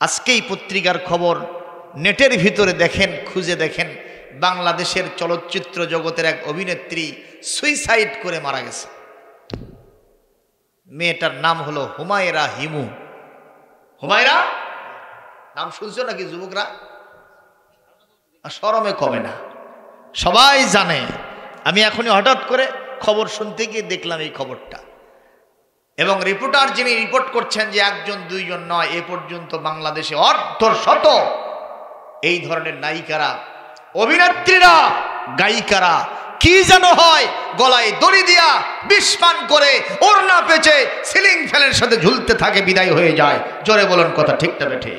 আজকেই পত্রিকার খবর, নেটের ভিতরে দেখেন, খুঁজে দেখেন, বাংলাদেশের চলচ্চিত্র জগতের এক অভিনেত্রী সুইসাইড করে মারা গেছে। মেয়েটার নাম হলো হুমায়রা হিমু। হুমায়রা নাম শুনছো নাকি যুবকরা? শরমে কমে না, সবাই জানে। আমি এখনই হঠাৎ করে খবর শুনতে গিয়ে দেখলাম এই খবরটা, এবং রিপোর্টার যিনি রিপোর্ট করছেন যে একজন দুইজন নয়, এ পর্যন্ত বাংলাদেশে অর্ধশত এই ধরনের নায়িকারা, অভিনেত্রীরা, গায়িকারা কি যেন হয়, গলায় দড়ি দিয়া বিষ পান করে ওড়না পেঁচে সিলিং ফ্যানের সাথে ঝুলতে থাকে, বিদায় হয়ে যায়। জোরে বলুন কথা ঠিক না বেঠে?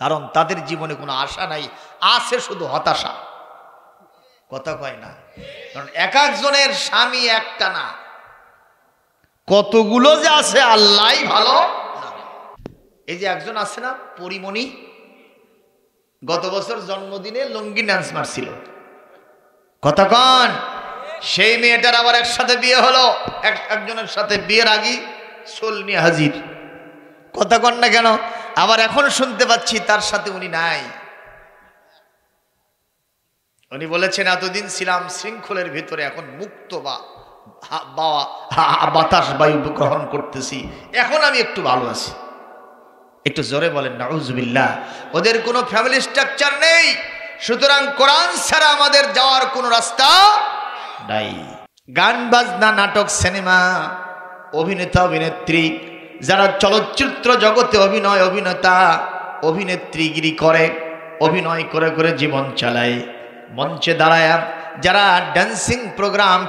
কারণ তাদের জীবনে কোনো আশা নাই, আছে শুধু হতাশা। কথা কয় না? কারণ এক একজনের স্বামী একটা না, কতগুলো যে আছে আল্লাহই ভালো। এই যে একজন আছে না পরিমণি, গত বছর জন্মদিনে লুঙ্গি ডান্স মারছিল। কতক্ষণ সেই মেয়েটার আবার একসাথে বিয়ে হলো, একজনের সাথে বিয়ের আগে সোল নিয়ে হাজির। কতক্ষণ না কেন? আবার এখন শুনতে পাচ্ছি তার সাথে উনি নাই। উনি বলেছেন এতদিন ছিলাম শৃঙ্খলের ভিতরে, এখন মুক্ত বাতাস বায়ু গ্রহণ করতেছি, এখন আমি একটু ভালো আছি। একটু জোরে বলেন নাউজুবিল্লাহ। ওদের কোনো ফ্যামিলি স্ট্রাকচার নেই, সুতরাং কোরআন ছাড়া আমাদের যাওয়ার কোনো রাস্তা নাই। গান বাজনা, নাটক, সিনেমা, অভিনেতা অভিনেত্রী, যারা চলচ্চিত্র জগতে অভিনয় অভিনেতা অভিনেত্রীগিরি করে, অভিনয় করে করে জীবন চালায়, মঞ্চে দাঁড়ায় যারা ডান্সিং প্রোগ্রাম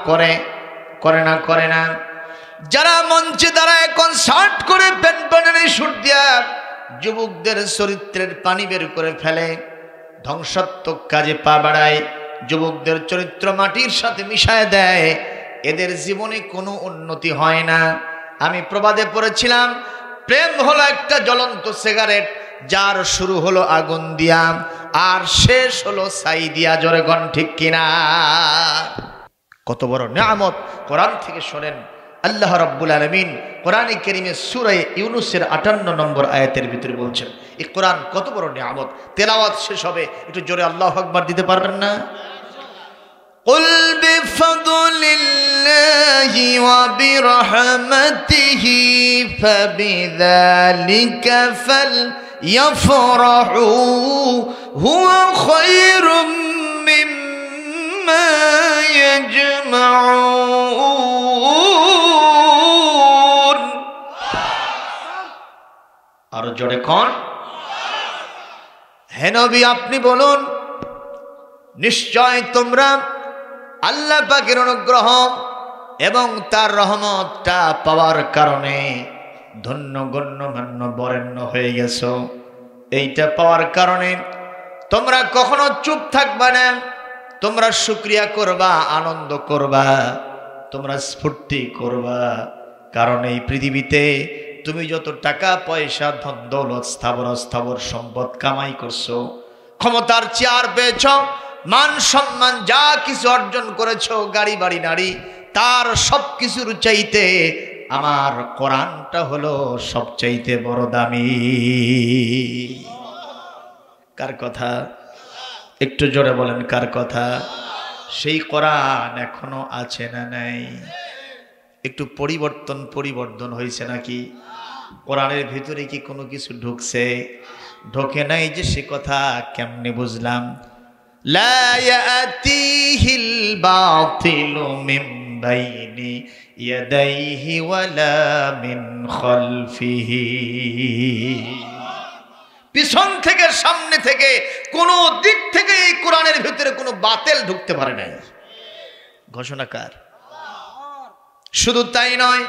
করে না, যারা মঞ্চে দাঁড়ায় কনসার্ট করে, ব্যান্ড শুট দিয়া যুবকদের চরিত্রের পানি বের করে ফেলে, ধ্বংসাত্মক কাজে পা বাড়ায়, যুবকদের চরিত্র মাটির সাথে মিশায় দেয়, এদের জীবনে কোনো উন্নতি হয় না। আমি প্রবাদে পড়েছিলাম, প্রেম হলো একটা জ্বলন্ত সিগারেট, যার শুরু হলো আগুন দিয়া আর শেষ হলো ছাই দিয়া। জোরে গণ ঠিক কিনা? কত বড় নিয়ামত! কোরআন থেকে শোনেন, আল্লাহ রাব্বুল আলামিন কোরআনে কারীমে সূরা ইউনূসের 58 নম্বর আয়াতের ভিতরে বলছেন, এই কোরআন কত বড় নিয়ামত। তেলাওয়াত শেষ হবে, একটু জোরে আল্লাহু আকবার দিতে পারবেন না? কুল বিফাদলিল্লাহি ওয়া বিরহমাতিহি ফাবিযালিকা ফালইফরাহু হুয়া খায়রুম মিম্মা ইয়াজমাউন। আর জোরে কোন? হে নবী আপনি বলুন, নিশ্চয় তোমরা আল্লাহ পাকের অনুগ্রহ এবং তার রহমতটা পাওয়ার কারণে ধন্য গণ্য মান্য বরেণ্য হয়ে গেছো। এইটা পাওয়ার কারণে তোমরা কখনো চুপ থাকবা না, তোমরা শুকরিয়া করবা, আনন্দ করবা, তোমরা স্ফূর্তি করবা। কারণ এই পৃথিবীতে তুমি যত টাকা পয়সা, ধন দৌলত, স্থাবর অস্থাবর সম্পদ কামাই করছো, ক্ষমতার চেয়ার পেয়েছ, মান সম্মান যা কিছু অর্জন করেছো, গাড়ি বাড়ি নারী, তার সব কিছুর চাইতে আমার কোরআনটা হলো সবচাইতে বড় দামি। কার কথা? একটু জোরে বলেন, কার কথা? সেই কোরআন এখনো আছে না নাই? একটু পরিবর্তন হয়েছে নাকি? কোরআনের ভিতরে কি কোনো কিছু ঢুকছে? ঢোকে নাই যে সে কথা কেমনে বুঝলাম? লা ইয়াতিহিল বাতিলু মিন বাইনি ইয়াদাইহি ওয়ালা মিন খালফিহি। পিছন থেকে, সামনে থেকে, কোনো দিক থেকে এই কোরআনের ভিতরে কোনো বাতিল ঢুকতে পারে নাই। ঘোষণাকার। শুধু তাই নয়,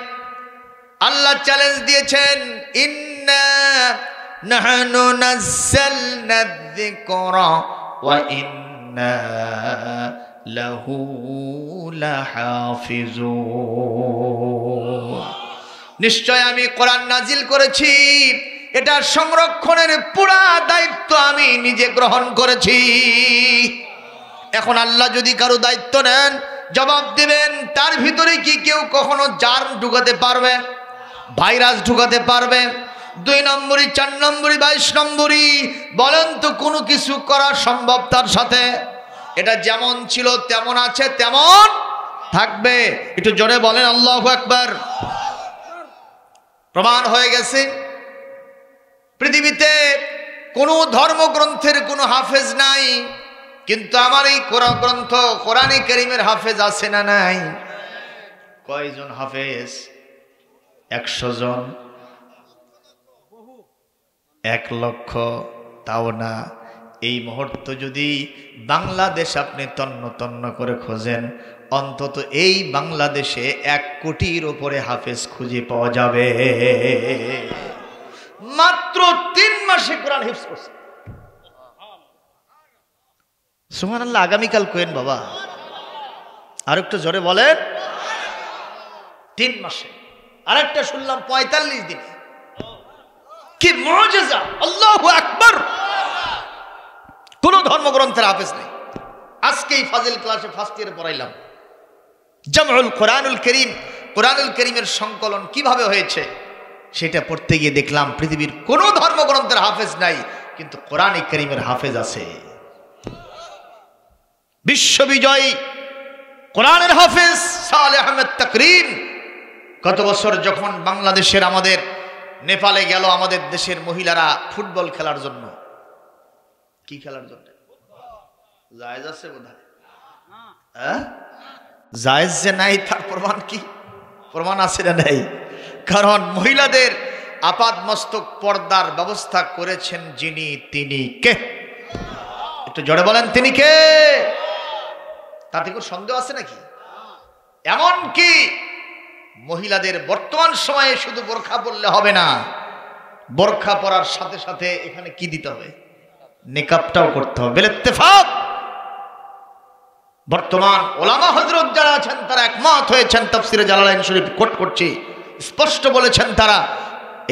আল্লাহ চ্যালেঞ্জ দিয়েছেন, ইন্না নাহনু নাযালনা যিকরা ওয়া ইন্না লাহু লাহাফিজুন। নিশ্চয় আমি কোরআন নাজিল করেছি, এটা সংরক্ষণের পুরা দায়িত্ব আমি নিজে গ্রহণ করেছি। এখন আল্লাহ যদি কারো দায়িত্ব নেন, জবাব দিবেন। তার ভিতরে কি কেউ কখনো জার্ম ঢুকাতে পারবে? ভাইরাস ঢুকাতে পারবে? 2 নম্বরই, 4 নম্বরই, 22 নম্বরই, বলেন তো কোনো কিছু করা সম্ভব তার সাথে? এটা যেমন ছিল তেমন আছে, তেমন থাকবে। একটু জোরে বলেন আল্লাহু আকবার। প্রমাণ হয়ে গেছে পৃথিবীতে কোনো ধর্মগ্রন্থের কোনো হাফেজ নাই, কিন্তু আমার এই কোরআন গ্রন্থ কোরআনে কারীমের হাফেজ আছে না নাই? কয়জন হাফেজ? 100 জন, 1 লক্ষ, তাও না। এই মুহূর্তে যদি বাংলাদেশ আপনি তন্ন তন্ন করে খোঁজেন, অন্তত এই বাংলাদেশে 1 কোটির উপরে হাফেজ খুঁজে পাওয়া যাবে। মাত্র 3 মাসে কোরআন হিফজ করছে। সুবহানাল্লাহ। আগামীকাল কোয়েন বাবা, আর একটু জোরে বলেন। 3 মাসে। আরেকটা শুনলাম 45 দিনে। কি মুজিজা! আল্লাহু আকবার। কোন ধর্মগ্রন্থের হাফেজ নেই। আজকেই ফাজিল ক্লাসে ফার্স্ট ইয়ারে পড়াইলাম জামউল কোরআনুল কারীম, কোরআনুল কারীমের সংকলন কিভাবে হয়েছে সেটা পড়তে গিয়ে দেখলাম পৃথিবীর কোন ধর্মগ্রন্থের হাফেজ নাই, কিন্তু কোরআনে কারীমের হাফেজ আছে। বিশ্ববিজয়ী কোরআনের হাফেজ সালেহ আহমেদ তাকরিম গত বছর যখন বাংলাদেশের আমাদের নেপালে গেল, আমাদের দেশের মহিলারা ফুটবল খেলার জন্য। কি খেলার জন্য? জায়েজ আছে বোধহয়? হ্যাঁ, জায়েজ যে নাই তার প্রমাণ কি? প্রমাণ আছে না নাই? কারণ মহিলাদের আপাদ মস্তক পর্দার ব্যবস্থা করেছেন যিনি, তিনি কে? একটু জোরে বলেন, তিনি কে? তাতে কোনো সন্দেহ আছে নাকি? এমন কি মহিলাদের বর্তমান সময়ে শুধু বোরখা পরলে হবে না, বোরখা পরার সাথে সাথে এখানে কি দিতে হবে? নিকাবটাও করতে হবে। বিল ইত্তেফাক বর্তমান ওলামা হযরত যারা আছেন তারা একমত হয়েছেন। তাফসিরে জালালাইন শরীফ কোট করছি, স্পষ্ট বলেছেন তারা,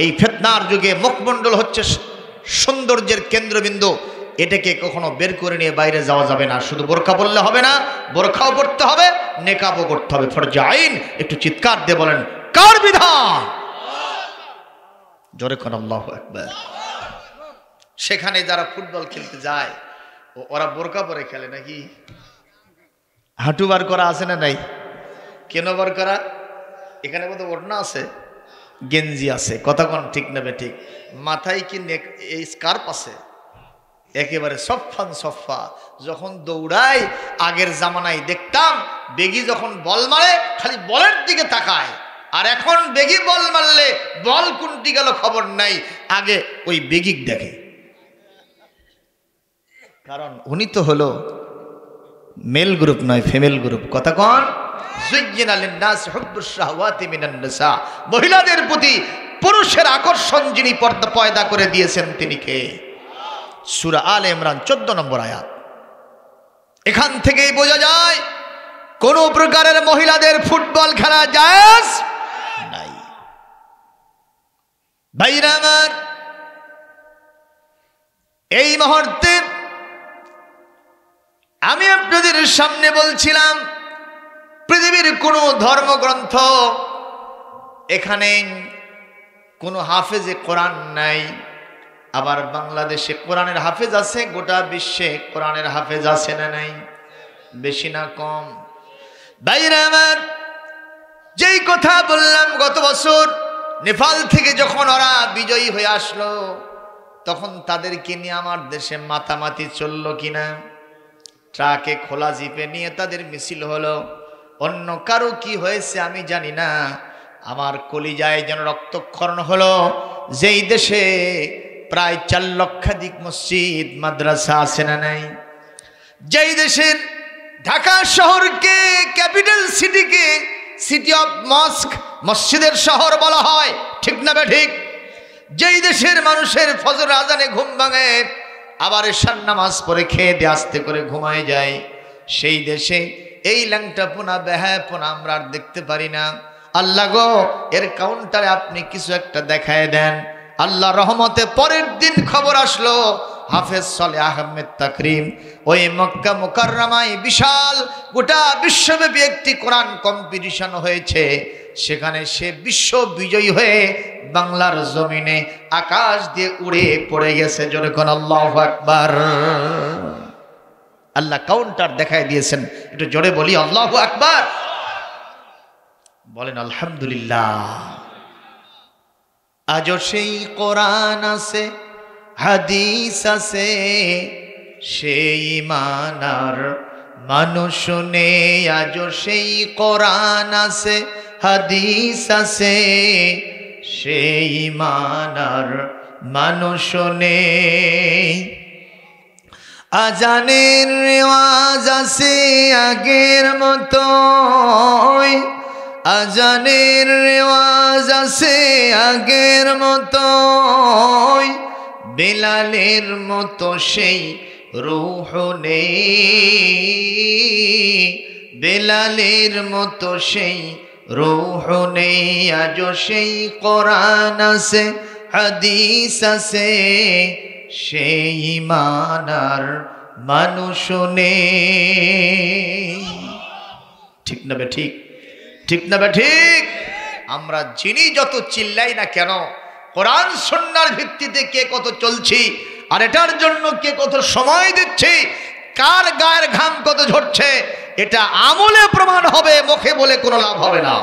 এই ফিতনার যুগে মুখমণ্ডল হচ্ছে সৌন্দর্যের কেন্দ্রবিন্দু। এটাকে কখনো বের করে নিয়ে বাইরে যাওয়া যাবে না। শুধু বোরখা পরলে হবে না, বোরখাও পরতে হবে, নেকাবও করতে হবে। ফরজে আইন। একটু চিৎকার দিয়ে বলেন, কার বিধান? জোরে কোন আল্লাহু আকবার। সেখানে যারা ফুটবল খেলতে যায় ওরা বোরকা পরে খেলে নাকি? হাঁটু বার করা আছে না নাই? কেন বার করা? এখানে বোধহয় ওড়না আছে, গেঞ্জি আছে, কতক্ষণ ঠিক নেবে ঠিক। মাথায় কি এই স্কার্প আছে, একেবারে সফান সফা। যখন দৌড়াই আগের জামানায় দেখতাম বেগি যখন বল মারে খালি বলের দিকে তাকায়, আর এখন বেগি বল মারলে বল কোনটি গেল খবর নাই, আগে ওই বেগিক দেখে। কারণ উনি তো হলো মেল গ্রুপ নয়, ফিমেল গ্রুপ। কথা কন। মহিলাদের প্রতি পুরুষের আকর্ষণ যিনি পয়দা করে দিয়েছেন তিনি কে? সূরা আলে ইমরান 14 নম্বর আয়াত। এখান থেকেই বোঝা যায় কোন প্রকারের মহিলাদের ফুটবল খেলা জায়েজ নাই। ভাইরা আমার, এই মুহূর্তে আমি আপনাদের সামনে বলছিলাম পৃথিবীর কোন ধর্মগ্রন্থ এখানে কোন হাফেজে কোরআন নাই। আবার বাংলাদেশে কোরআনের হাফেজ আছে, গোটা বিশ্বে কোরআনের হাফেজ আছে না নাই? বেশি না কম? ভাইরা আমার, যেই কথা বললাম গত বছর নেপাল থেকে যখন ওরা বিজয়ী হয়ে আসলো, তখন তাদেরকে নিয়ে আমার দেশে মাতামাতি চললো কিনা? ট্রাকে খোলা জিপে নিয়ে তাদের মিছিল হলো। অন্য কারো কি হয়েছে আমি জানি না, আমার কলিজায় যেন রক্তক্ষরণ হলো। যেই দেশে প্রায় 4 লক্ষাধিক মসজিদ মাদ্রাসা আছে না নাই? যেই দেশের ঢাকা শহরকে, ক্যাপিটাল সিটিকে সিটি অফ মস্ক, মসজিদের শহর বলা হয়, ঠিক না বে ঠিক? যেই দেশের মানুষের ফজর আজানে ঘুম ভাঙে, আবার এশার নামাজ পড়ে খেয়ে দিয়ে আস্তে করে ঘুমায় যায়, সেই দেশে এই ল্যাংটাপোনা বেহায়াপোনা আমরা আর দেখতে পারি না। আল্লাহ গো, এর কাউন্টারে আপনি কিছু একটা দেখায় দেন। আল্লাহ রহমতে পরের দিন খবর আসলো হাফেজ সালেহ আহমেদ তাকরিম ওই মক্কা মুকাররমায় বিশাল গোটা বিশ্বব্যাপী একটি কোরআন কম্পিটিশন হয়েছে, সেখানে সে বিশ্ব বিজয়ী হয়ে বাংলার জমিনে আকাশ দিয়ে উড়ে পড়ে গেছে। জোরে কোন আল্লাহু আকবার। আল্লাহ কাউন্টার দেখায় দিয়েছেন, একটু জোরে বলি আল্লাহু আকবার, বলেন আলহামদুলিল্লাহ। আজও সেই কোরআন আছে, হাদিস আছে, সেই ঈমানার মানুষ নেই। আজও সেই কোরআন আছে, হাদিস আছে, সেই ঈমানার মানুষ নেই। আজানের রেওয়াজ আছে আগের মতোই, আজানের রেওয়াজ আছে আগের মতোই, বেলালের মতো সেই রূহ নেই, বেলালের মতো সেই রূহ নেই। আজও সেই কোরআন আছে, হাদিস আছে, সেই ঈমানার মানুষ নেই। ঠিক না বে ঠিক? ঠিক না বে ঠিক? আমরা যিনি যত চিল্লাই না কেন, কোরআন সুন্নাহর ভিত্তিতে কে কত চলছি, আর এটার জন্য কে কত সময় দিচ্ছি, কার গায়ের ঘাম কত ঝরছে, এটা আমলে প্রমাণ হবে, মুখে বলে কোনো লাভ হবে না।